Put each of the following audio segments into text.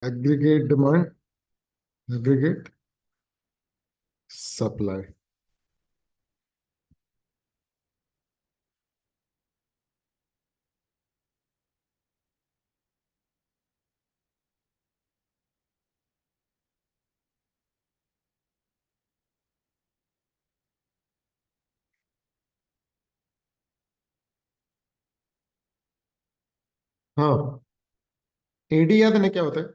Aggregate demand, aggregate supply. हाँ, AD याद है ना क्या होता है?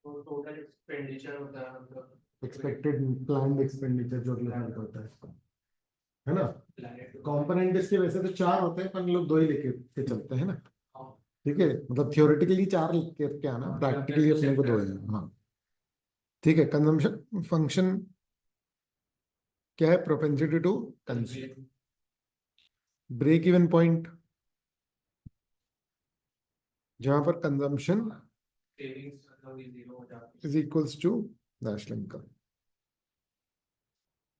तो टोटल एक्सपेंडिचर होता है मतलब एक्सपेक्टेड प्लान्ड एक्सपेंडिचर जो अगले साल का होता है ना? प्लानिंग कंपोनेंट इसके वैसे तो चार होते हैं, पर लोग दो ही लेके के चलते हैं ना। हाँ ठीक है, मतलब थियोरेटिकली चार लिख के क्या ना, प्रैक्टिकली अपने को दो है। हाँ, ठीक है। कंजम्पशन फंक्शन क्या है? Propensity to consume. Break even point जहां पर कंजम्पशन सेविंग्स मतलब ये जीरो हो जाती is equals to national income.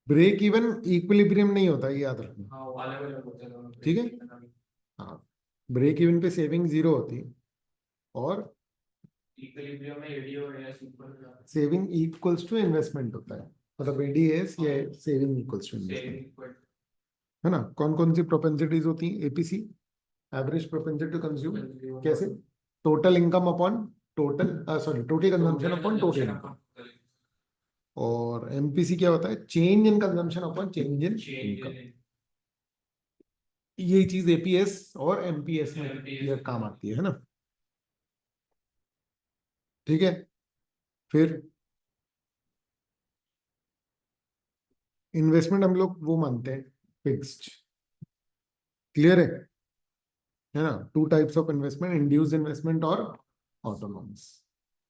Break even equilibrium नहीं होता, ये याद रखना। है। हाँ, वो अलग अलग होते हैं दोनों ठीक है। ब्रेक हाँ, ब्रेक इवन पे सेविंग जीरो होती है, और इक्विलिब्रियम में एडी और एस ऊपर हो जाता सेविंग इक्वल्स टू इन्वेस्टमेंट होता है। मतलब एडीएस या सेविंग इक्वल्स टू है। इन्वेस्टमेंट, सेविंग इक्वल है ना? कौन कौन सी प्रोपेंसिटीज होती हैं? APC, average propensity to consume. कैसे? Total income upon total, sorry, total consumption upon total income. और एमपीसी क्या होता है? Change in consumption upon change in income. यही चीज एपीएस और एमपीएस में ये काम आती है ना? ठीक है। फिर इन्वेस्टमेंट हम लोग वो मानते हैं फिक्स्ड। क्लियर है ना? Two types of investment, induce investment और ऑटोनॉमस।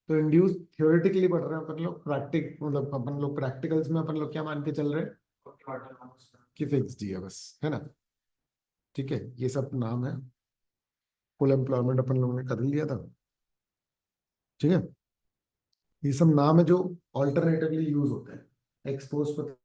तो इंड्यूस थियोरेटिकली पढ़ रहे हैं अपन लोग, प्रैक्टिक मतलब अपन लोग प्रैक्टिकल्स में अपन लोग क्या मान के चल रहे हैं कि फिक्स्ड ही है बस, है ना? ठीक है, ये सब नाम है। फुल एम्प्लॉयमेंट अपन लोगों ने कर लिया था। ठीक है, ये सब नाम है जो ऑल्टरनेटिवली यूज होते हैं एक्सपोज पर।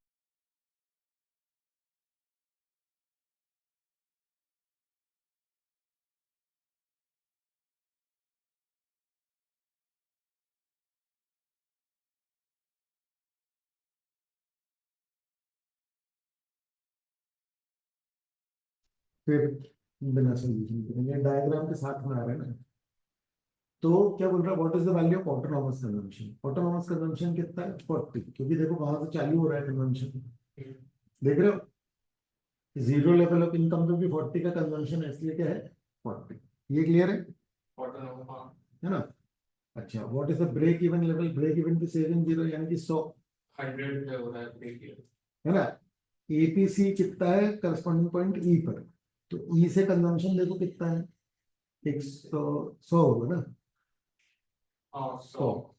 फिर बिना सोल्यूशन के डायग्राम के साथ में आ रहे हैं ना। तो क्या बोल रहा है? What is the value of autonomous consumption? Autonomous consumption कितना है? 40, क्योंकि देखो वहां से चालू हो रहा है कंजम्पशन। देख रहे हो? जीरो लेवल ऑफ इनकम पे भी 40 का कंजम्पशन है, इसलिए क्या है? 40। ये क्लियर है ना? अच्छा, what is the break even level? Break even पे सेविंग जीरो, यानी कि 100, 100 पे हो रहा है ब्रेक है ना? एपीसी कितना है करस्पॉन्डिंग पॉइंट ई पर? तो ई से कंजम्पशन देखो कितना है? 100, 100 होगा ना? हाँ 100 100,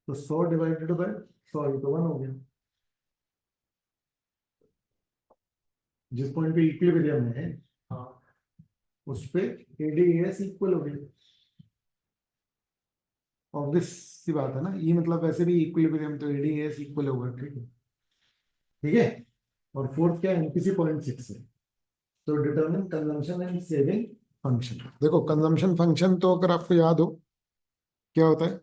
तो 100 डिवाइडेड बाय 100, ये तो 1 हो गया। जिस पॉइंट पे इक्विलिब्रियम है हाँ उस पे एडीएस इक्वल हो गया। ऑब्वियस सी बात है ना, ये मतलब वैसे भी इक्विलिब्रियम, तो एडीएस इक्वल होगा। ठीक है, ठीक है। और फोर्थ क्या है? एमपीसी 0.6 है। तो determine consumption and saving function. देखो, कंजम्पशन फंक्शन तो अगर आपको याद हो क्या होता है?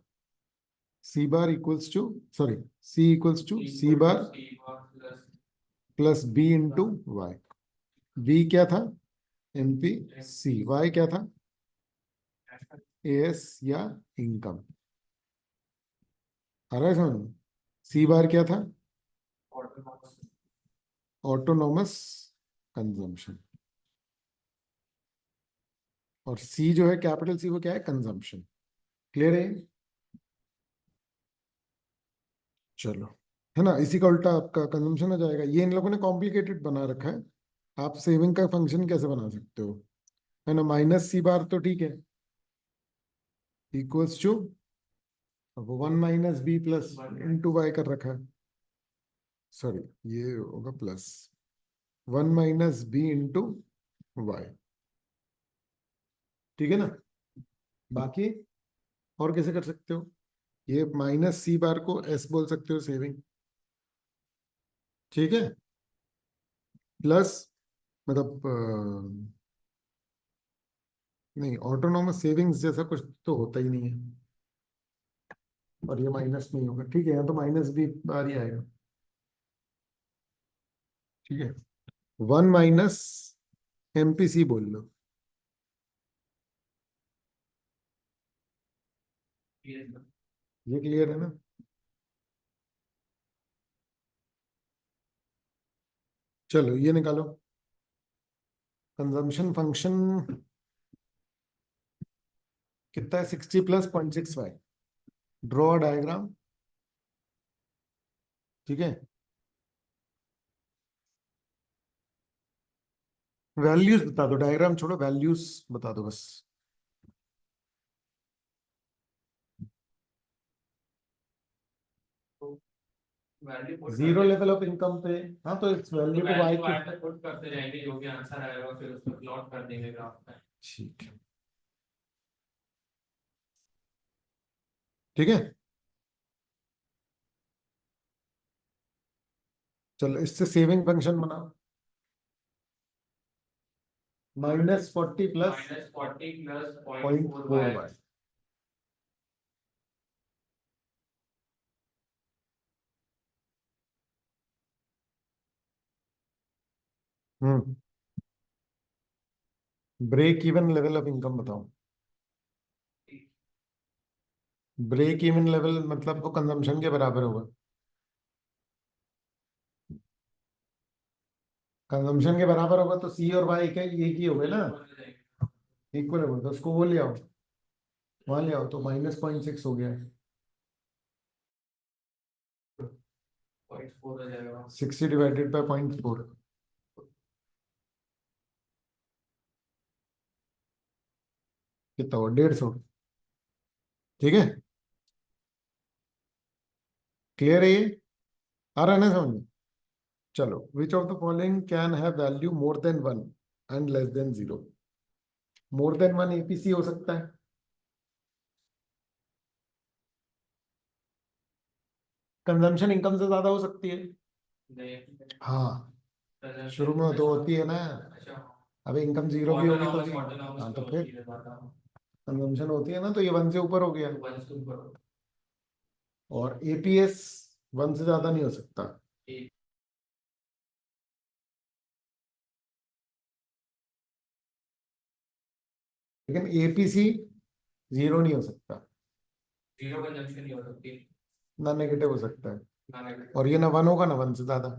C bar equals to, sorry, C equals to C bar plus plus B into Y. B क्या था? एमपी। सी, वाई क्या था? एएस या इनकम। आ रहा है समझ? सी बार क्या था? Autonomous consumption. और सी जो है कैपिटल सी, वो क्या है? कंजम्पशन। क्लियर है? चलो, है ना? इसी का उल्टा आपका कंजम्पशन हो जाएगा। ये इन लोगों ने कॉम्प्लिकेटेड बना रखा है। आप सेविंग का फंक्शन कैसे बना सकते हो? है ना? माइनस सी बार तो ठीक है, equals to 1 - B plus into Y कर रखा है। सॉरी, ये होगा प्लस 1 - बी इंटू वाई। ठीक है ना? बाकी और कैसे कर सकते हो? ये माइनस सी बार को एस बोल सकते हो, सेविंग। ठीक है, प्लस मतलब नहीं, ऑटोनोमस सेविंग्स जैसा कुछ तो होता ही नहीं है, और ये माइनस नहीं होगा, ठीक है, यहाँ तो माइनस भी बार ही आएगा, ठीक है। 1 - एमपीसी बोल लो। ये क्लियर है ना? चलो ये निकालो, कंजम्पशन फंक्शन कितना है, 60 + 0.65। ड्रॉ डायग्राम, ठीक है। वैल्यूज बता दो, डायग्राम छोड़ो, वैल्यूज बता दो बस। वैल्यू पुट जीरो करते लेवल ऑफ इनकम पे, हाँ तो इस वैल्यू को वाई वैल्यू के, आया तक पुट करते जाएंगे, जो भी आंसर आएगा फिर उसको प्लॉट कर देंगे ग्राफ में। ठीक है, ठीक है। चलो इससे सेविंग फंक्शन बनाओ, -40 + -40 + 0.4 0.4y। Hmm, break even level of income बताओ। ब्रेक इवन लेवल मतलब वो कंजम्पशन के बराबर होगा, कंजम्पशन के बराबर होगा तो सी और वाई के एक ही हो गए ना, इक्वल होगा, तो उसको वो ले आओ, वहां ले आओ, तो -0.6 हो गया है। 0.4 हो जाएगा। 60 डिवाइडेड बाय 0.4 कितना हुआ, 150, ठीक है। क्लियर है ये, आ रहा है ना समझ में? चलो, which of the following can have value more than 1 and less than 0? More than 1 APC हो सकता है, कंजम्पशन इनकम से ज्यादा हो सकती है, नहीं, हाँ, शुरू consumption में तो ऐसा होती है ना, अच्छा अभी इनकम जीरो भी होगी तो भी, ऑटोनॉमस हाँ पे तो होती फिर है ज्यादा। कंजम्पशन होती है ना, तो ये 1 से ऊपर हो गया, तो 1 से ऊपर और एपीएस 1 से ज्यादा नहीं हो सकता, एक लेकिन एपीसी 0 नहीं हो सकता, जीरो कंजम्पशन नहीं हो सकती। ना नेगेटिव हो सकता है, ना नेगेटिव। और ये ना 1 होगा ना 1 से ज्यादा।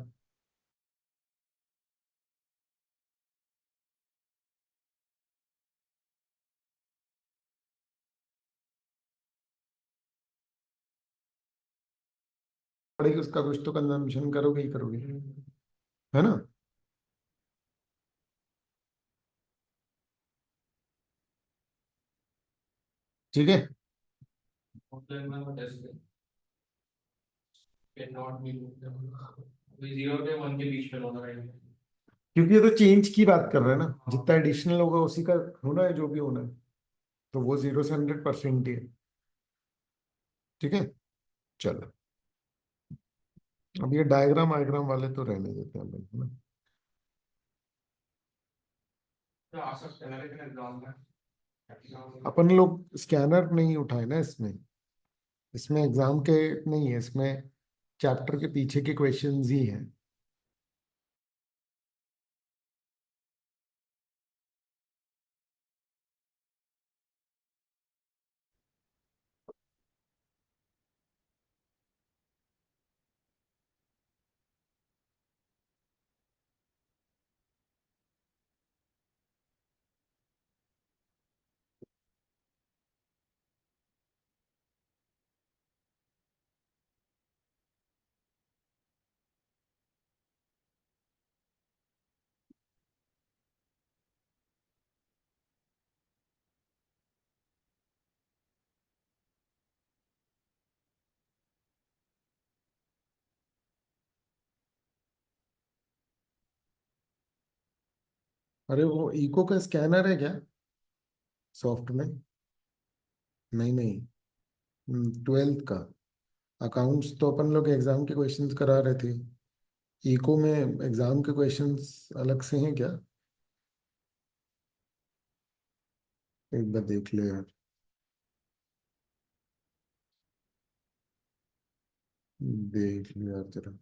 पड़ेगी उसका कुछ तो, कंजम्पशन करोगे ही करोगे, है ना? ठीक है, मतलब मैं टेस्ट कैन नॉट बी अभी 0 से 1 के बीच में होना है। क्योंकि ये तो चेंज की बात कर रहे हैं ना, जितना एडिशनल होगा उसी का होना है, जो भी होना है, तो वो 0 से 100% ही है, ठीक है। चलो, अब ये डायग्राम वायग्राम वाले तो रहने देते हैं लोग, है ना? तो आ सकते हैं लेकिन एग्जाम में अपन लोग स्कैनर नहीं उठाए ना इसमें, इसमें एग्जाम के नहीं है, इसमें चैप्टर के पीछे के क्वेश्चंस ही हैं। अरे वो इको का स्कैनर है क्या सॉफ्ट में? नहीं नहीं, 12th का अकाउंट्स तो अपन लोग एग्जाम के क्वेश्चंस करा रहे थे, इको में एग्जाम के क्वेश्चंस अलग से हैं क्या? एक बार देख ले यार, देख ले यार जरा।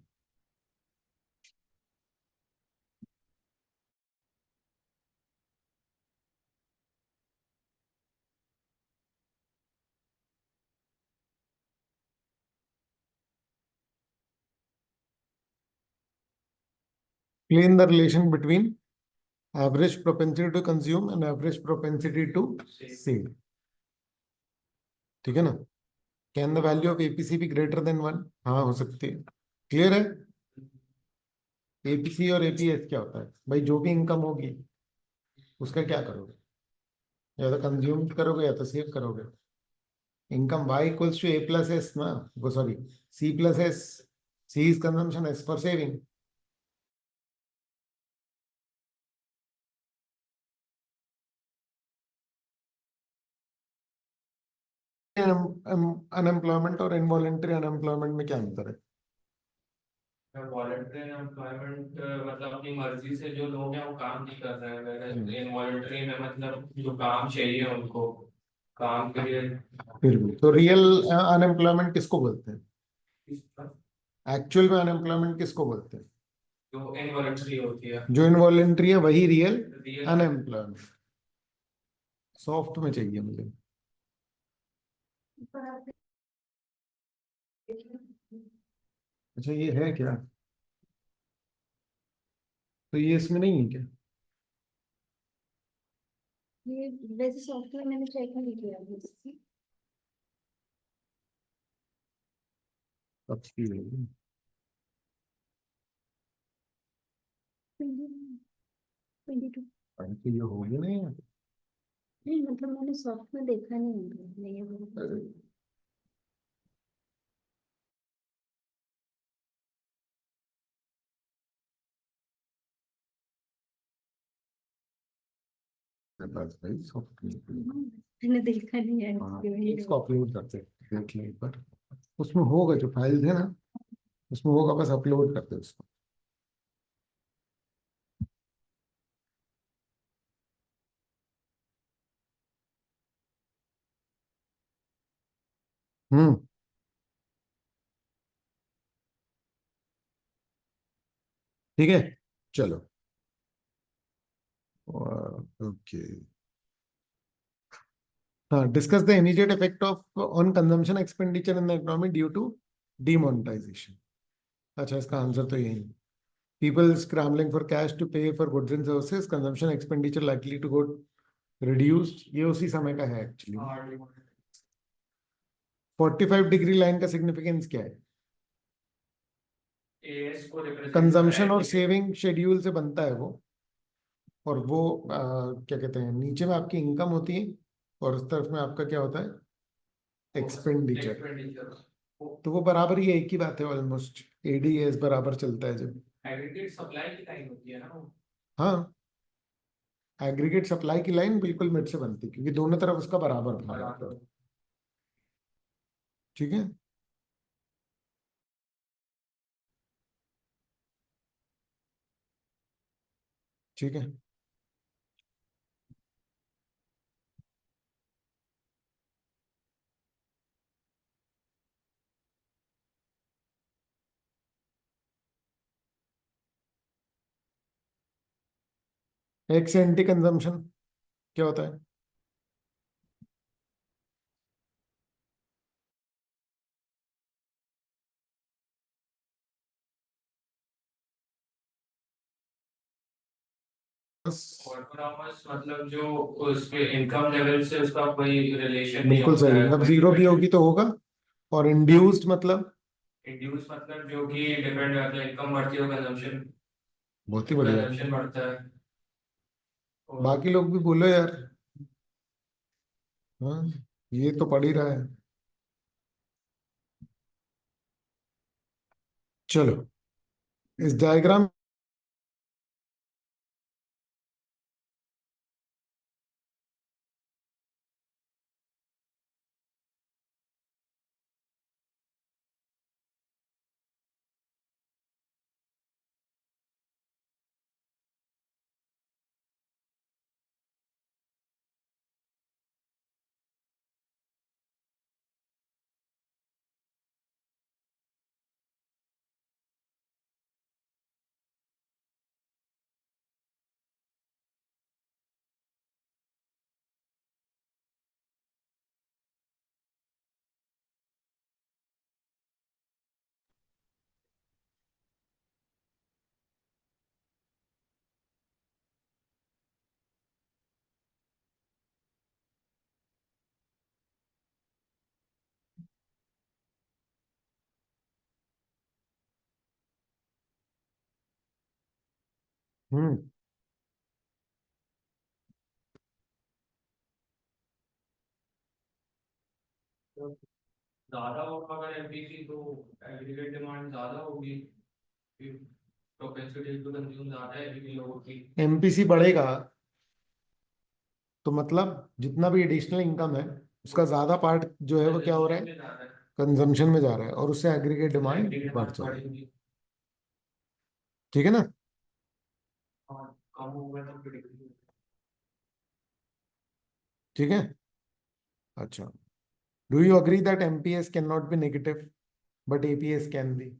Explain the relation between average propensity to consume and average propensity to save. ठीक है ना? Can the value of APC B greater then 1? हाँ, हो सकती है। क्लियर है? एपीसी और एपीएस क्या होता है भाई? जो भी इनकम होगी उसका क्या करोगे? या तो कंज्यूम करोगे या तो सेव करोगे। Income y equals to A plus S ना, वो sorry, C plus S. C is consumption, S for saving. Unemployment और इनवॉलेंटरी अनएम्प्लॉयमेंट में क्या अंतर है? वॉलंटरी एम्प्लॉयमेंट मतलब अपनी मर्जी से जो लोग हैं वो काम नहीं कर रहे हैं, वैसे इनवॉलंटरी में मतलब जो काम चाहिए उनको काम के लिए। फिर भी तो रियल अनएम्प्लॉयमेंट किसको बोलते हैं? एक्चुअल में अनएम्प्लॉयमेंट किसको बोलते हैं? जो इनवॉलंटरी होती है। जो इनवॉलेंट्री है वही रियल रियल अनएम्प्लॉयमेंट। सॉफ्ट में चाहिए मुझे। अच्छा, ये है क्या? तो ये इसमें नहीं है क्या? ये वैसे सॉफ्टवेयर मैंने चेक नहीं किया अभी इससे। अब की होगी। 22। तो ये होगी नहीं है। नहीं मतलब मैंने सॉफ्टवेयर देखा नहीं है, मैं ये बोल रही हूँ। मेरे पास भाई सॉफ्टवेयर। मैंने देखा नहीं है हाँ, इसलिए वही इसको अपलोड करते हैं, देख ले एक बार। उसमें होगा जो फाइल्स है ना, उसमें होगा, बस अपलोड करते हैं उसको। हम्म। ठीक है, चलो। ओके। हाँ, discuss the immediate effect of on consumption expenditure in the economy due to demonetisation. अच्छा, इसका आंसर तो यही है। People scrambling for cash to pay for goods and services, consumption expenditure likely to go reduced. ये उसी समय का है एक्चुअली। 45 डिग्री लाइन का सिग्निफिकेंस क्या है? एएस को रिप्रेजेंट कंजम्पशन और सेविंग शेड्यूल से बनता है वो। और वो क्या कहते हैं, नीचे में आपकी इनकम होती है और उस तरफ में आपका क्या होता है? एक्सपेंडिचर। तो वो बराबर ही है, एक ही बात है ऑलमोस्ट। एडीएस बराबर चलता है जब। एग्रीगेट सप्लाई की लाइन होती है ना वो। हाँ, एग्रीगेट सप्लाई की लाइन बिल्कुल मिड से बनती है क्योंकि दोनों तरफ उसका बराबर भाग आता है। ठीक है। ठीक है। एक्स एंटी कंजम्पशन क्या होता है? ऑटोनॉमस मतलब जो उसके इनकम लेवल से उसका कोई रिलेशन नहीं बिल्कुल होता सही। है, अब कोई जीरो भी होगी तो होगा। और इंड्यूस्ड मतलब? इंड्यूस मतलब जो कि डिपेंड करता है, इनकम बढ़ती है कंजम्पशन, बहुत ही बढ़िया। कंजम्पशन बढ़ता है। और बाकी लोग भी बोलो यार। हाँ, ये तो पढ़ ही रहा है। चलो, इस डायग्राम हम्म तो ज्यादा होगा अगर एमपीसी तो एग्रीगेट डिमांड ज्यादा होगी, प्रोपेंसिटी टू कंज्यूम ज्यादा है क्योंकि लोगों की। एमपीसी बढ़ेगा तो मतलब जितना भी एडिशनल इनकम है उसका ज्यादा पार्ट जो है वो क्या हो रहा है, में ज्यादा है, कंजम्पशन में जा रहा है, और उससे एग्रीगेट डिमांड एग्रीगेट बढ़ डिमांड जाएगी। बढ़ेगी। ठीक है ना? और कम होगा तो फिर decrease। ठीक है। अच्छा, do you agree that MPS can not be negative but APS can be?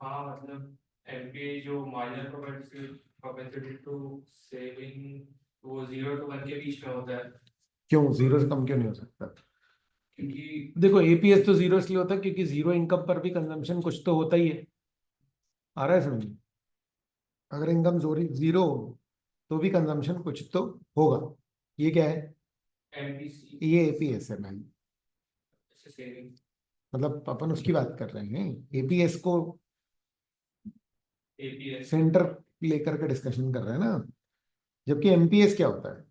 हाँ मतलब एमपी जो माइनर प्रोपेंसिटी टू सेविंग वो 0 to 1 के बीच में होता है, क्यों जीरो से कम क्यों नहीं हो सकता? क्योंकि देखो एपीएस तो जीरो इसलिए होता है क्योंकि जीरो इनकम पर भी कंजम्पशन कुछ तो होता ही है। आ रहा है समझ में? अगर इनकम जीरो हो तो भी कंजम्पशन कुछ तो होगा। ये क्या है? एमपीसी ये एपीएस है मैम। से सेविंग, मतलब अपन उसकी बात कर रहे हैं, एपीएस को एपीएस सेंटर लेकर के डिस्कशन कर रहे हैं ना। जबकि एमपीएस क्या होता है?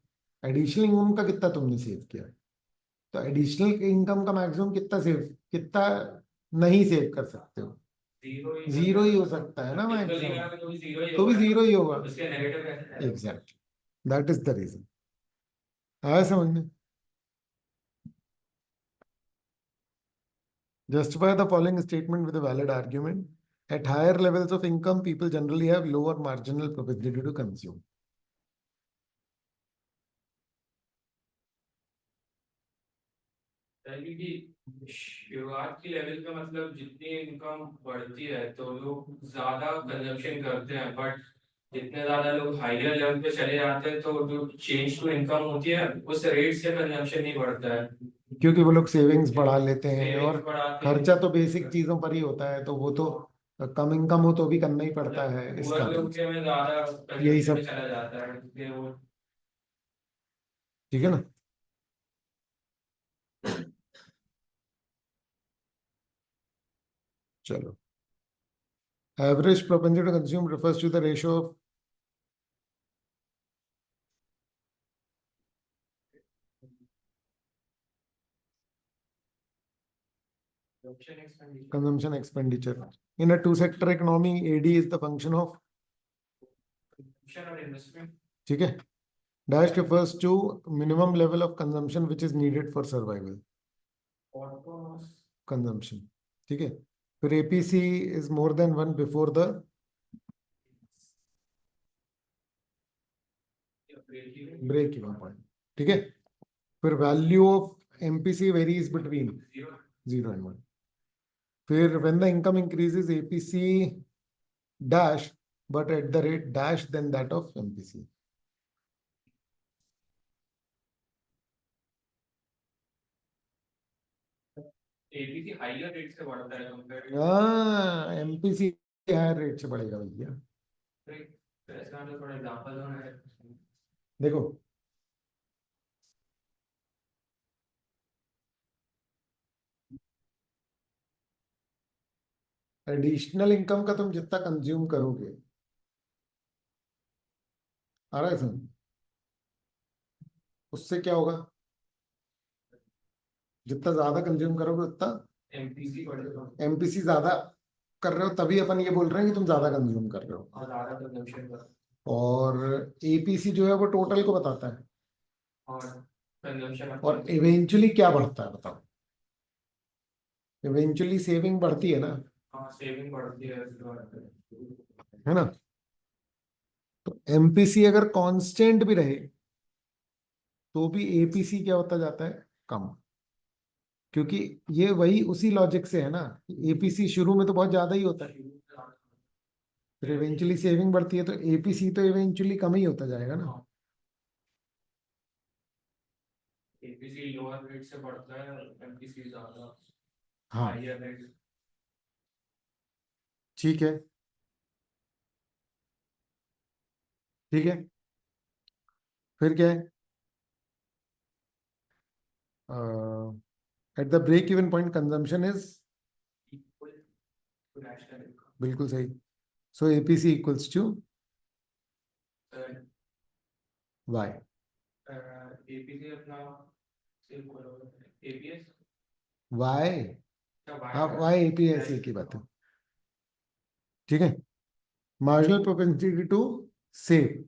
एडिशनल इनकम का कितना तुमने सेव किया, तो एडिशनल इनकम का मैक्सिमम कितना सेव, कितना नहीं सेव कर सकते हो? जीरो ही जीरो ही हो सकता है ना टिपिकली मैक्सिमम। अगर तो भी जीरो ही तो भी होगा, जीरो ही होगा। उसके नेगेटिव कैसे है? Exactly, that is the reason. आया समझ में? Justify the following statement with a valid argument. At higher levels of income, people generally have lower marginal propensity to consume. यानी कि शुरुआत की लेवल पे मतलब जितनी इनकम बढ़ती है तो लोग ज्यादा कंजम्पशन करते हैं, बट जितने ज्यादा लोग हाइयर लेवल पे चले जाते हैं तो जो चेंज टू इनकम होती है उस रेट से कंजम्पशन नहीं बढ़ता है, क्योंकि वो लोग सेविंग्स बढ़ा लेते हैं, और सेविंग्स बढ़ाते हैं। खर्चा तो बेसिक चीजों पर ही होता है, तो वो तो कम इनकम हो तो भी करना ही पड़ता है इस पूरा कारण लोग से। में ज्यादा यही कंजम्पशन में सब। चला जाता है इसलिए वो। ठीक है ना? चलो, average propensity to consume refers to the ratio of consumption expenditure. In a two-sector economy, AD is the function of, और इन्वेस्टमेंट। ठीक है, dash refers to minimum level of consumption which is needed for survival. Consumption. ठीक है, फिर APC is more than one before the break even point. ठीक है, फिर value of MPC varies between 0 and 1। फिर when the income increases APC dash but at the rate dash than that of MPC. APC higher rate से बढ़ता है compare हाँ, MPC higher rate से बढ़ेगा भैया। टू ऐसा तो थोड़ा एग्जांपल दो ना। देखो, एडिशनल इनकम का तुम जितना कंज्यूम करोगे, आ रहा है समझ? उससे क्या होगा? जितना ज्यादा कंज्यूम करोगे उतना एमपीसी बढ़ेगा एमपीसी ज्यादा कर रहे हो, तभी अपन ये बोल रहे हैं कि तुम ज्यादा कंज्यूम कर रहे हो। और ज्यादा कंजम्पशन कर और एपीसी जो है वो टोटल को बताता है, और कंजम्पशन और इवेंचुअली क्या बढ़ता है बताओ? इवेंचुअली सेविंग बढ़ती है ना, हाँ सेविंग बढ़ती है उसके बाद। है ना? तो एमपीसी अगर कांस्टेंट भी रहे तो भी एपीसी क्या होता जाता है? कम। क्योंकि ये वही उसी लॉजिक से है ना, एपीसी शुरू में तो बहुत ज्यादा ही होता है, फिर इवेंचुअली सेविंग बढ़ती है तो एपीसी तो इवेंचुअली कम ही होता जाएगा ना। एपीसी लोअर रेट से बढ़ता है और एमपीसी ज्यादा हाँ, हाईयर रेट। ठीक है, ठीक है। फिर क्या है? At the break even point consumption is, equal to national income. बिल्कुल सही। सो एपीसी इक्वल्स टू है वाई एपीसी अपना सिर्फ बोलो एपीएस वाई क्या हाँ वाई एपीएस एक ही बात है, ठीक है। Marginal propensity to save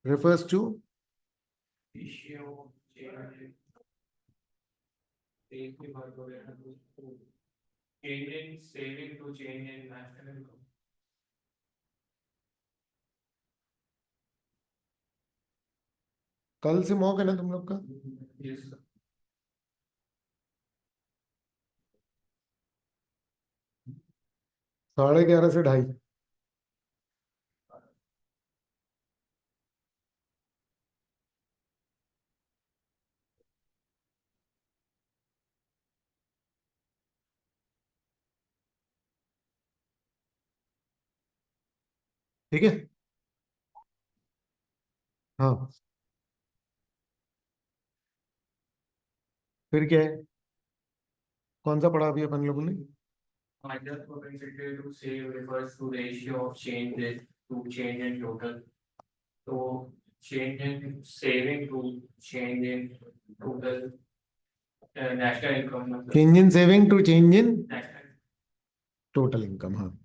refers to ratio change एक भी बात हो रहा है change in saving to change in national income कल से मॉक है ना तुम लोग का? यस 11:30 से 2:30। ठीक है, हाँ फिर क्या है, कौन सा पढ़ा अभी अपन लोगों ने? marginal propensity to save refers to ratio of change rate to change in total. So change in saving to change in total national income. मतलब change in saving to change in national total income, हाँ।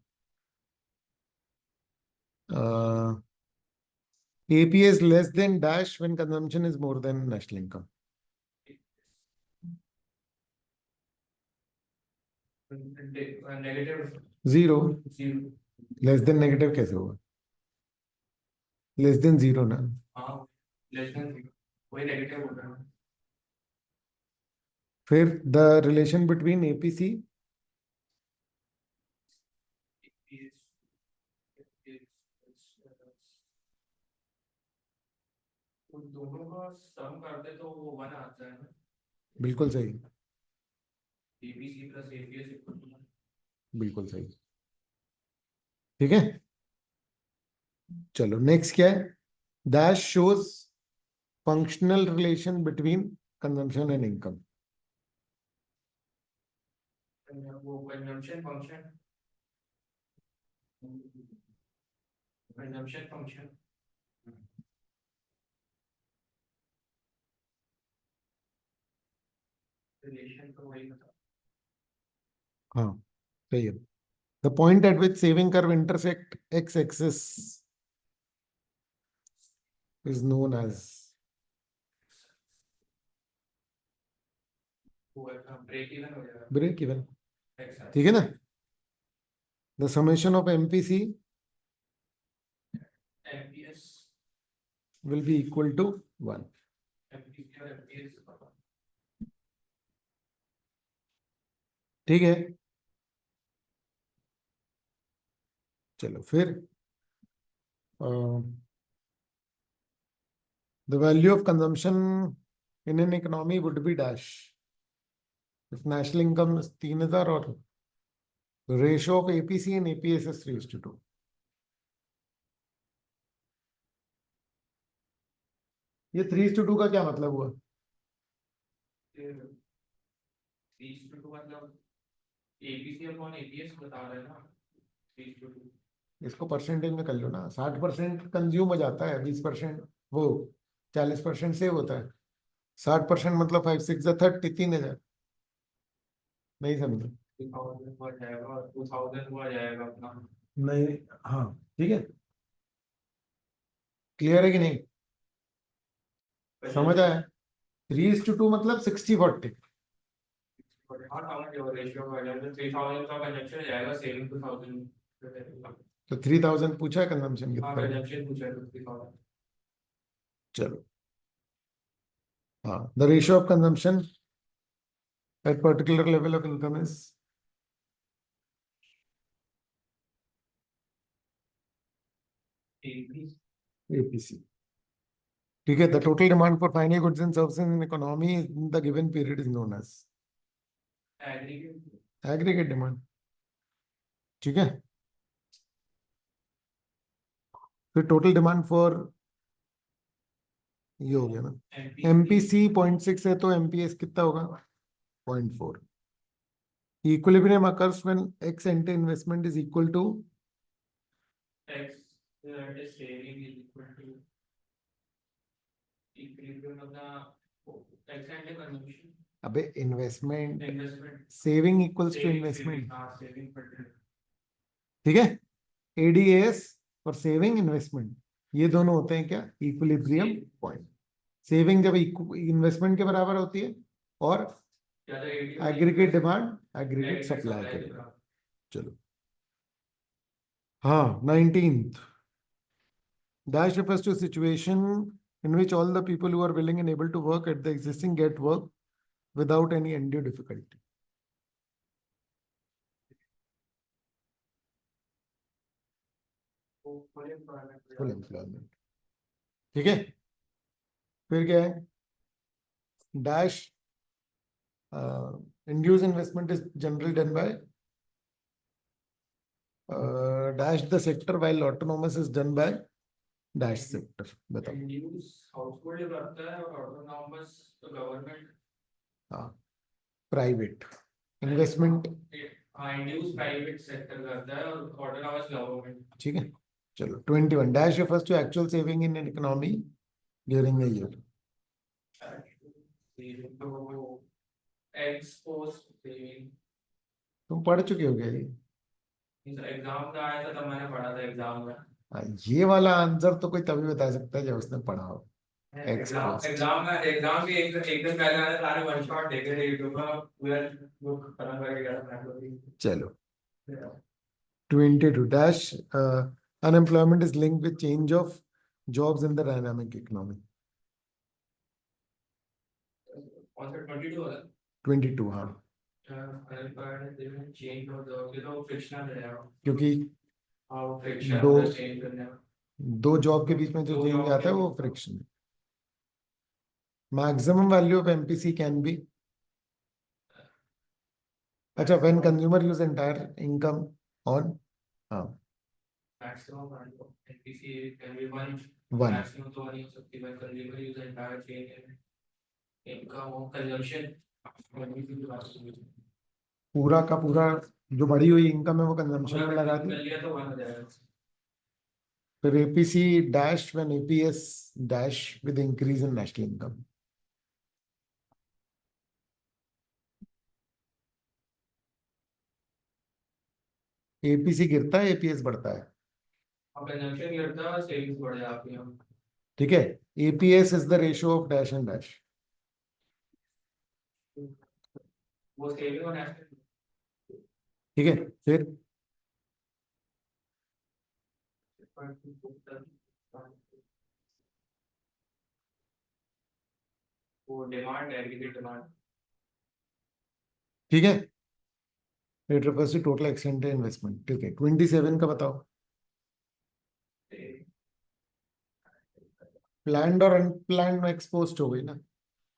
APS less than dash when consumption is more than national income. negative zero, zero. Less than negative कैसे होगा? Less than zero ना। हाँ less than zero. वही negative होगा ना फिर the relation between APC उन दोनों का सम करते तो वो वन आता है ना बिल्कुल सही, एबीसी प्लस एपीएस बिल्कुल सही, ठीक है। चलो नेक्स्ट क्या है? Dash shows functional relation between consumption and income. वो consumption function consumption function relation तो वही बता हाँ सही है। The point at which saving curve intersect X axis is known as वो ब्रेक इवन हो जाएगा ब्रेक इवन, एक्स ठीक है ना। The summation of MPC MPS will be equal to 1. MPC और एमपीएस ठीक है, चलो फिर the value of consumption in an economy would be dash if national income 3000 और ratio of APC and APS is 3:2। ये 3:2 का क्या मतलब हुआ? 3:2 मतलब एबीसी अपॉन एपीएस बता रहे हैं ना 3:2 इसको परसेंटेज में कर लो ना। 60% कंज्यूम हो जाता है, 20% वो 40% सेव होता है। 60% मतलब 5 6 30, 3000। नहीं समझे? 2000 हुआ जाएगा 2000 हुआ जाएगा अपना नहीं, हाँ ठीक है, क्लियर है कि नहीं? समझ आया? 3:2 मतलब 60-40। हाँ समझ गया रेशियो का जाएगा 3000 का कंजम्पशन हो जाएगा सेविंग 2000 तो 3000 पूछा है कंजम्पशन हाँ कितना है? कंजम्पशन पूछा है 3000 चलो, हाँ the ratio of consumption at particular level of income is APC, ठीक है। The total demand for final goods and services in economy in the given period is known as aggregate aggregate demand, ठीक है। फिर total demand for, ये हो गया ना। MPC 0.6 है तो एमपीएस कितना होगा? 0.4। Equilibrium occurs when X ante investment is equal to x that is saving is equal to equilibrium of the extended consumption अबे investment investment saving equals to saving investment, saving per ठीक है। ADS और saving investment ये दोनों होते हैं क्या, equilibrium point. Saving जब इन्वेस्टमेंट के बराबर होती है और एग्रीगेट डिमांड एग्रीगेट सप्लाई करेगा। चलो हाँ 19th dash refers to a situation in which all the people who are willing and able to work at the existing get work without any undue difficulty। Full employment, ठीक है। फिर क्या है, dash induce investment is generally done by dash the sector while autonomous is done by dash sector. बताओ। induce household करता है और autonomous तो government हाँ प्राइवेट इन्वेस्टमेंट, हाँ induce private sector करता है और autonomous government ठीक है। चलो 21 dash refers to actual saving in an economy during a year। तो expose saving तुम पढ़ चुके हो क्या ये? एग्जाम में आया था तब मैंने पढ़ा था एग्जाम में। हाँ, ये वाला आंसर तो कोई तभी बता सकता है जब उसने पढ़ा हो। एग्जाम एग्जाम भी एक दिन पहले मैंने सारे वन शॉट देखे थे यूट्यूब पर पूरा बुक खत्म करके गया था मैं। चलो 22 dash unemployment is linked with change of jobs in the dynamic economy। कौन सा 22 वाला 22 हाँ, चेंज हो तो फ्रिक्शनल है क्योंकि हाँ वो फ्रिक्शन दो चेंज करने में दो जॉब के बीच में जो दो चेंज job आता है के वो बीच में। फ्रिक्शन है। Maximum value of MPC can be, अच्छा when consumer use entire income on, हाँ maximum value of NPC can be one one, maximum तो नहीं हो सकती by consumer use entire chain and income of consumption पूरा का पूरा जो बढ़ी हुई इनकम है वो कंजम्पशन में लगा दी। कर लिया तो 1 हो जाएगा। फिर APC dash when APS dash with increase in national income. APC गिरता है एपीएस बढ़ता है, अब कंजम्पशन गिरता है सेविंग्स बढ़ जाती है। ठीक है। APS is the ratio of dash and dash, वो सेविंग और नेशनल ठीक है। फिर वो डिमांड एग्रीगेट डिमांड ठीक है। It refers to total extended investment, ठीक है। 27 का बताओ। प्लान्ड और अनप्लान्ड में एक्सपोज्ड हो गई ना,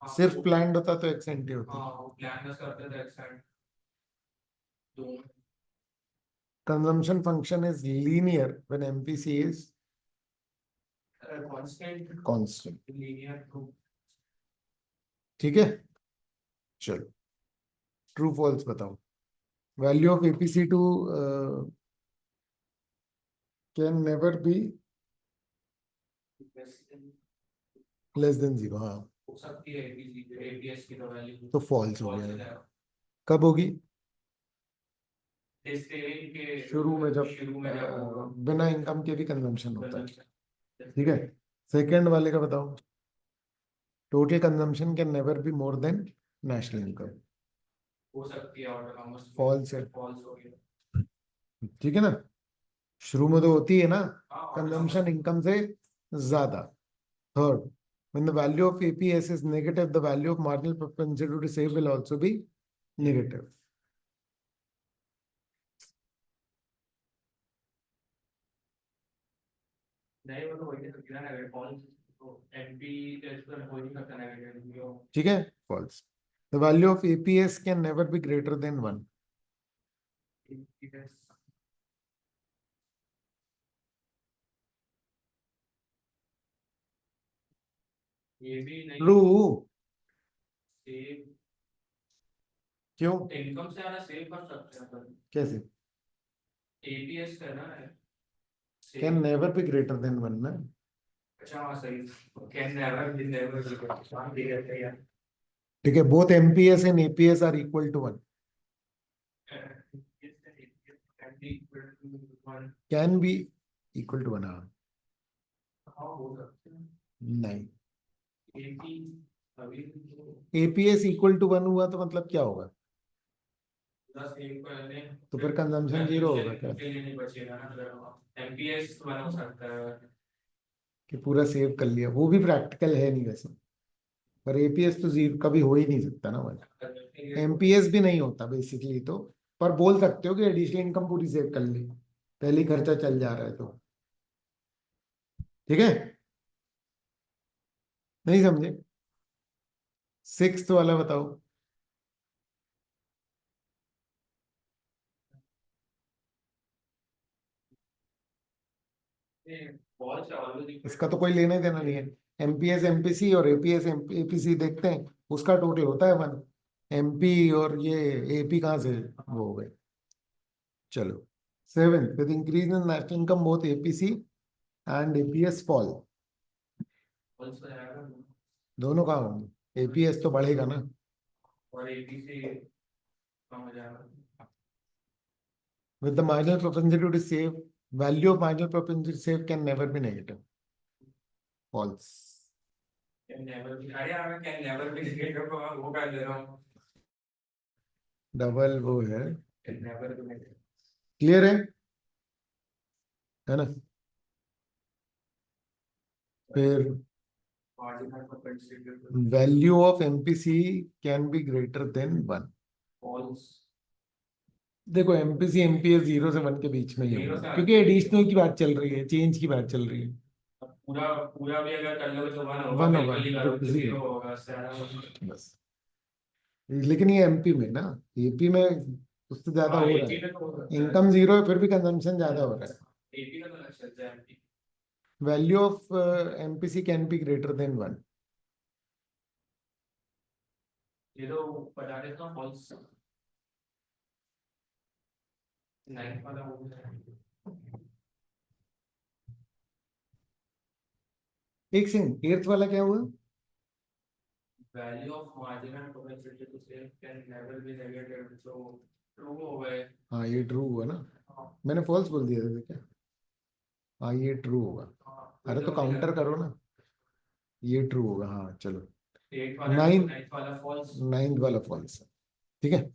सिर्फ प्लान्ड होता तो एक्सेंट होती। हाँ वो प्लान बस करते थे एक्सटेंड तो consumption function is linear when MPC is constant constant, linear to ठीक है। चलो ट्रू फॉल्स बताओ। Value of APC too can never be less than 0, हाँ हो सकती है एपीएस की वैल्यू तो फॉल्स हो false गया। हो जाएगा। कब होगी? इस सेविंग के शुरू में जब होगा बिना इनकम के भी कंजम्पशन होता है, consumption। ठीक है। सेकंड वाले का बताओ। Total consumption can never be more than national income, हो सकती है ऑटोनॉमस फॉल्स है, फॉल्स हो गया। ठीक है ना। शुरू में तो होती है ना हाँ कंजम्पशन इनकम से ज्यादा। Third, when the value of APS is negative, the value of marginal propensity to save will also be negative। नहीं वो तो वही है कितना नेगेटिव फॉल्स तो एमपी इस पर हो नहीं सकता नेगेटिव ठीक है, false। The value of APS can never be greater than 1। ये भी नहीं True, सेव क्यों? इनकम से ज्यादा सेव कर सकते हैं अपन कैसे? एपीएस करना है can never be greater than one ना। अच्छा हाँ सही, can never be never be, हाँ ठीक है यार। ठीक है, both MPS and APS are equal to one. Can be equal to one, हाँ। नहीं, एपीएस इक्वल टू वन हुआ तो मतलब क्या होगा? तो फिर कंजम्पशन जीरो होगा क्या? एमपीएस वन हो सकता है। कि पूरा सेव कर लिया, वो भी प्रैक्टिकल है नहीं वैसे। पर एपीएस तो जीरो कभी हो ही नहीं सकता ना वन। एमपीएस भी नहीं होता बेसिकली तो। पर बोल सकते हो कि एडिशनल इनकम पूरी सेव कर ली, पहले ही खर्चा चल जा रहा है तो। ठीक है, नहीं समझे? सिक्स्थ वाला बताओ। इसका तो कोई लेना ही देना नहीं है। एमपीएस एमपीसी और एपीएस एपीसी देखते हैं, उसका टोटल होता है वन। एमपी और ये एपी कहाँ से वो हो गए? चलो, seventh, with increase in national income both APC and APS fall. दोनों कहाँ होंगे? एपीएस तो बढ़ेगा ना। और एपीसी कम हो जाएगा। With the marginal propensity to save, value of marginal propensity to save can never be negative. False. Can never B, अरे यार मैं कैन नेवर बी नेगेटिव को वो कर दे रहा हूँ। डबल वो है। Can never be negative. Clear है ना? फिर marginal propensity value of MPC can be greater than one. False. देखो, एमपीसी एमपीएस जीरो से वन के बीच में ही जीरो होगा, से क्योंकि एडिशनल की बात चल रही है, चेंज की बात चल रही है। पूरा पूरा भी अगर कर लोगे तो वन होगा, वन होगा, बिल्कुल ही करोगे तो जीरो। जीरो होगा, सारा बस, लेकिन ये एमपी में ना, एपी में उससे ज्यादा हाँ हो रहा एपी है। में तो हो सकता है। इनकम जीरो है, फिर भी कंजम्पशन ज्यादा हो रहा है। एपी का तो अलग चलता है MP. Value of MPC can be greater than one. ये तो बता देता हूँ फॉल्स। नाइन्थ वाला वो एक सेकंड, एर्थ वाला क्या हुआ? Value of marginal propensity to save can never be negative, तो ट्रू हो गए। हाँ, ये ट्रू हुआ ना। हाँ, मैंने फॉल्स बोल दिया था क्या? हाँ, ये ट्रू होगा। अरे तो काउंटर करो ना। ये ट्रू होगा, हाँ चलो। एट वाला नाइन, नाइन्थ वाला फॉल्स। नाइन्थ वाला फॉल्स। ठीक है,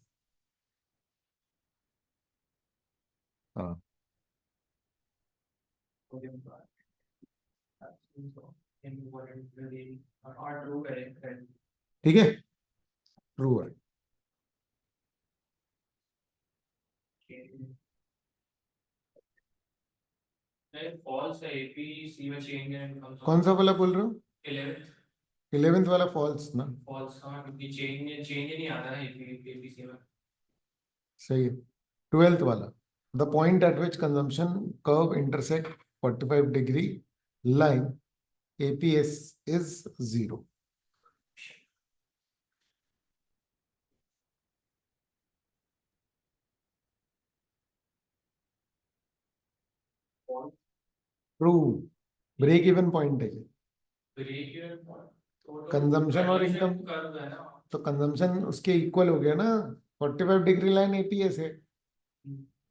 हाँ ट्रू है। ठीक है, ट्रू है। फॉल्स है, एपी सी में चेंज है इनकम। कौन सा वाला बोल रहे हो? 11th 11th वाला फॉल्स ना। फॉल्स, हाँ क्योंकि चेंज ही नहीं आता ना एपी सी में। सही है। 12th वाला, the point at which consumption curve intersect 45 degree line APS is zero. True, break even point है। ब्रेक इवन पॉइंट तो कंजम्पशन और इनकम, कर्व है ना। तो कंजम्पशन उसके इक्वल हो गया ना। 45 डिग्री लाइन एपीएस है,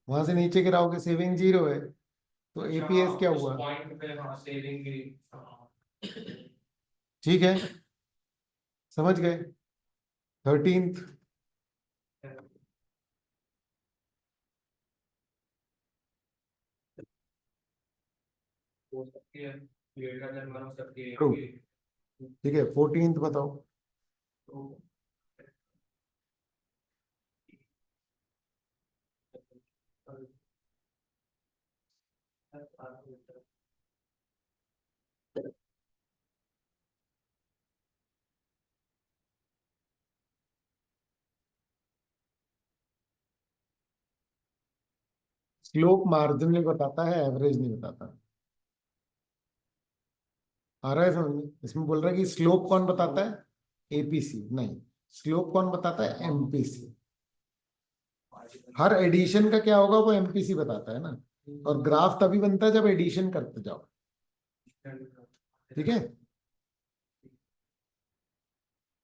वहां से नीचे गिराओगे सेविंग जीरो है, तो एपीएस क्या उस हुआ? पॉइंट पे हाँ सेविंग भी। ठीक है, समझ गए। 13th, हो सकती है, ग्रेटर देन वन हो सकती है। ट्रू। ठीक है, 14th बताओ। तो स्लोप मार्जिनल बताता है, एवरेज नहीं बताता। आ रहा है समझ में? इसमें बोल रहा है कि स्लोप कौन बताता है? एपीसी नहीं, स्लोप कौन बताता है? एमपीसी। हर एडिशन का क्या होगा वो एमपीसी बताता है ना। और ग्राफ तभी बनता है जब एडिशन करते जाओ, ठीक है।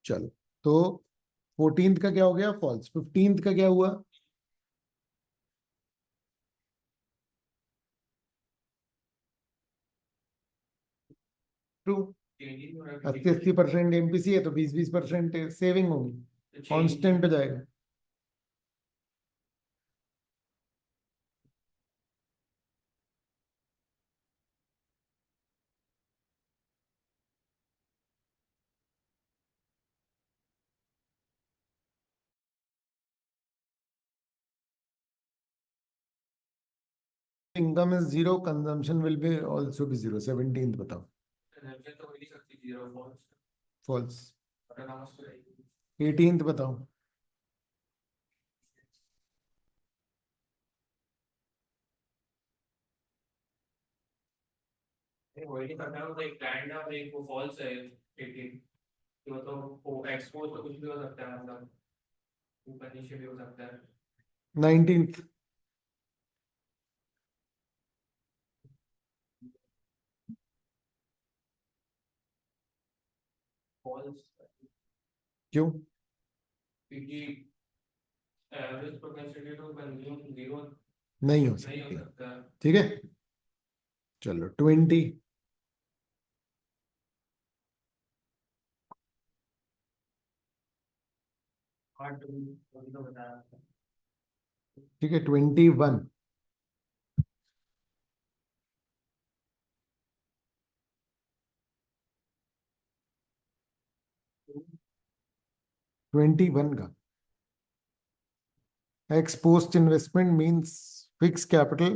चलो, तो 14th का क्या हो गया, फॉल्स। 15th का क्या हुआ, ट्रू। 80% एमपीसी है तो 20% सेविंग होगी, कांस्टेंट हो जाएगा। Income is zero, consumption will be also be zero. 17th बताओ, तो हो ही नहीं सकती जीरो फॉल्स। फॉल्स। ऑटोनॉमस तो रहेगी। 18th बताओ, नहीं, हो ही नहीं सकता, वो तो एक ब्रांड है और एक वो फॉल्स है। एक तो वो एक्सपोज तो कुछ भी हो सकता है, मतलब ऊपर नीचे भी हो सकता है। 19th, फॉल्स क्यों क्योंकि average propensity to consume zero नहीं हो नहीं हो सकती, सकता। ठीक है। चलो 20, हाँ तो बताया। ठीक है। 21, 21 का ex post investment means fixed capital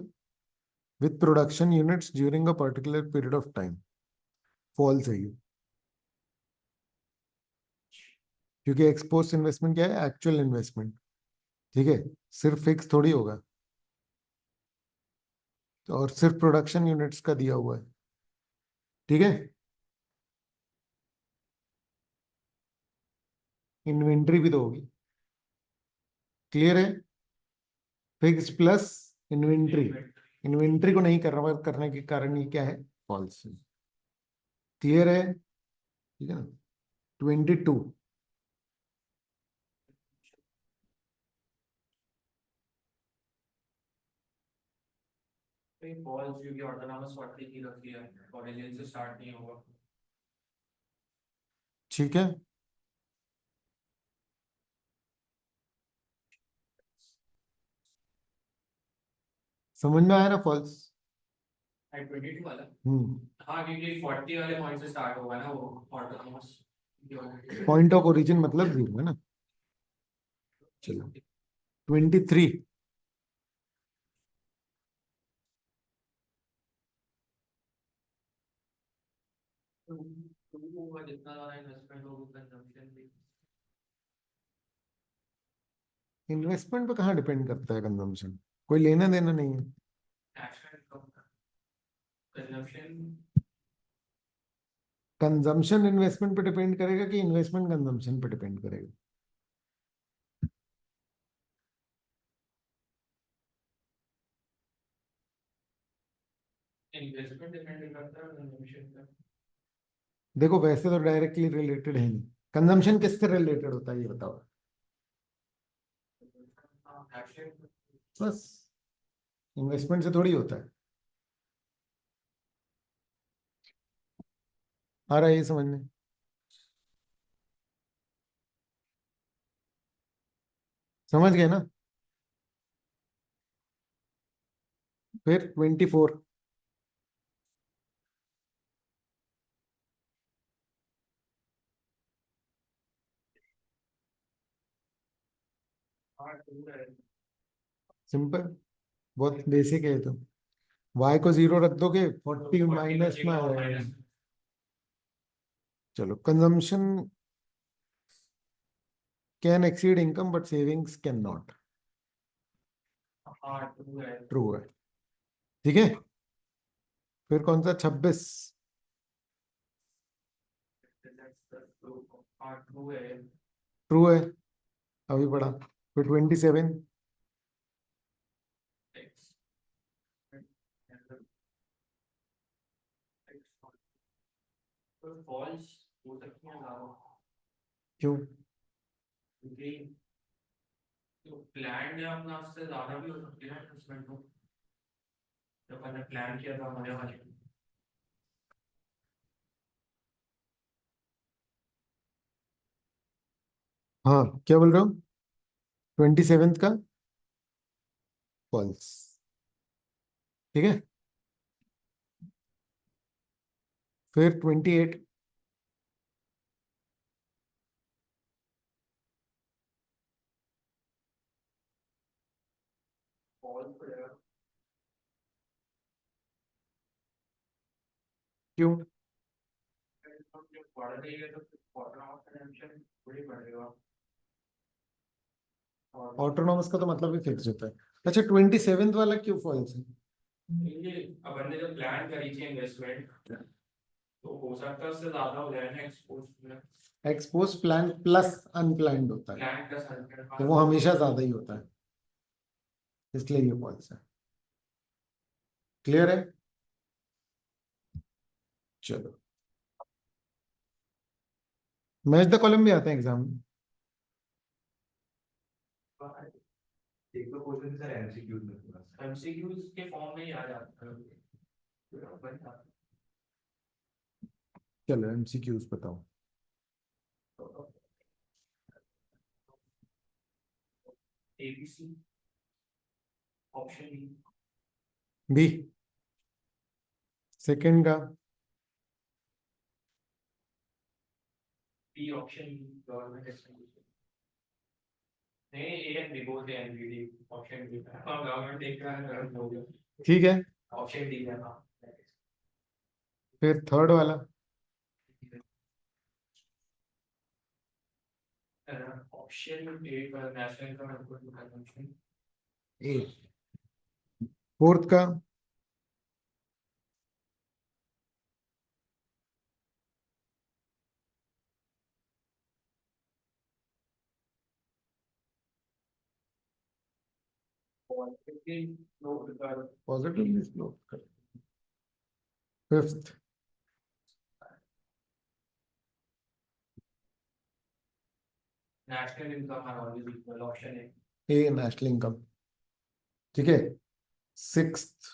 with production units during a particular period of time, false है ये, क्योंकि ex post इन्वेस्टमेंट क्या है, एक्चुअल इन्वेस्टमेंट, ठीक है। सिर्फ फिक्स थोड़ी होगा, तो और सिर्फ प्रोडक्शन यूनिट्स का दिया हुआ है, ठीक है। इन्वेंट्री भी तो होगी, क्लियर है। फिक्स्ड प्लस इन्वेंट्री, इन्वेंट्री को नहीं करने के कारण ये क्या है, फॉल्स, क्लियर है, ठीक है ना। 22, फॉल्स क्योंकि ऑटोनॉमस सॉर्टिंग की रखी है, ओरिजिन से स्टार्ट नहीं होगा। ठीक है। समझ में आया ना, फॉल्स। 22 वाला। हम्म, हाँ क्योंकि 40 वाले पॉइंट से स्टार्ट होगा ना वो ऑटोनॉमस। पॉइंट ऑफ ओरिजिन मतलब जीरो है ना। चलो 23, जितना ज्यादा इन्वेस्टमेंट होगा कंजम्पशन भी। इन्वेस्टमेंट पे कहाँ डिपेंड करता है कंजम्पशन, कोई लेना देना नहीं है। National income consumption. Consumption investment पे डिपेंड करेगा कि इन्वेस्टमेंट कंजम्पशन पे डिपेंड करेगा। इन्वेस्टमेंट डिपेंड करता है कंजम्पशन पे। देखो वैसे तो डायरेक्टली रिलेटेड है नहीं, कंजम्पशन किससे रिलेटेड होता है ये बताओ, नेशनल। बस इन्वेस्टमेंट से थोड़ी होता है। आ रहा है ये समझने, समझ गए ना। फिर 24, हाँ टू है। सिंपल, बहुत बेसिक है ये तो। y को जीरो रख दोगे 40 माइनस में आ जाएगा। माइनस। चलो, consumption can exceed income but savings can not, हाँ टू है। ट्रू है, ठीक है। फिर कौन सा, 26, हाँ टू है। ट्रू है, अभी पढ़ा। फिर 27, तो फॉल्स हो सकती है ज्यादा, क्यों? क्योंकि तो प्लान है अपना उससे ज्यादा भी हो सकती है ना इन्वेस्टमेंट तो, जब मैंने प्लान किया था होने वाले। हाँ, क्या बोल रहे हो? 27th का फॉल्स। ठीक है, फिर 28। फॉल्स पड़ेगा, क्यों? जब बढ़ रही है तो क्वार्टर ऑफ कंजम्पशन थोड़ी बढ़ेगा। और ऑटोनॉमस का तो मतलब ही फिक्स होता है। अच्छा, 27th वाला क्यों फॉल्स है? ये अपन ने जब प्लान करी थी इन्वेस्टमेंट, तो हो सकता है उससे ज्यादा हो जाए ना एक्सपोज में। एक्सपोज प्लान प्लस अनप्लान्ड होता है, प्लान का सर्किट तो वो हमेशा ज्यादा ही होता है, इसलिए ये फॉल्स है। क्लियर है? चलो, मैच द कॉलम भी आता है एग्जाम में। एक तो क्वेश्चन सर एमसीक्यूज में पूरा एमसीक्यूज के फॉर्म में ही आ जाता है। चलो एमसीक्यूज बताओ। ABC, option B. B second का? B option B government expenditure. नहीं, ए एंड बी बोथ है एनबीडी। ऑप्शन बी हाँ गवर्नमेंट देख रहा है गलत हो गया। ठीक है, ऑप्शन डी है हाँ। फिर थर्ड वाला? ऑप्शन ए का नेशनल का कंजम्पशन। ए। फोर्थ का? पॉजिटिवली स्लोप कर। Fifth? National income are always equal, option A. A national income. ठीक है, सिक्स्थ?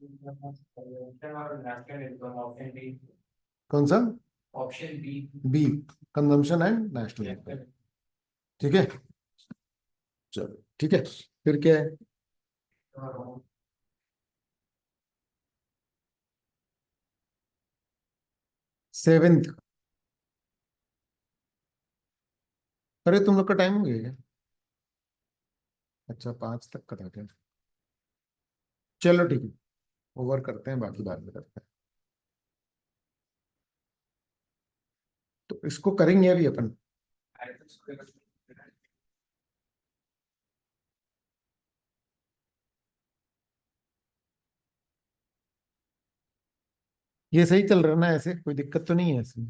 और नेशनल इनकम ऑप्शन डी। कौन सा? Option B. B, consumption and national income. ठीक है, चलो ठीक है, फिर क्या है? सेवेंथ? अरे तुम लोग का टाइम हो गया क्या? अच्छा, 5 तक का था क्या? चलो ठीक है, ओवर करते हैं, बाकी बाद में करते हैं। तो इसको करेंगे अभी अपन। ये सही चल रहा है ना? ऐसे कोई दिक्कत तो नहीं है इसमें?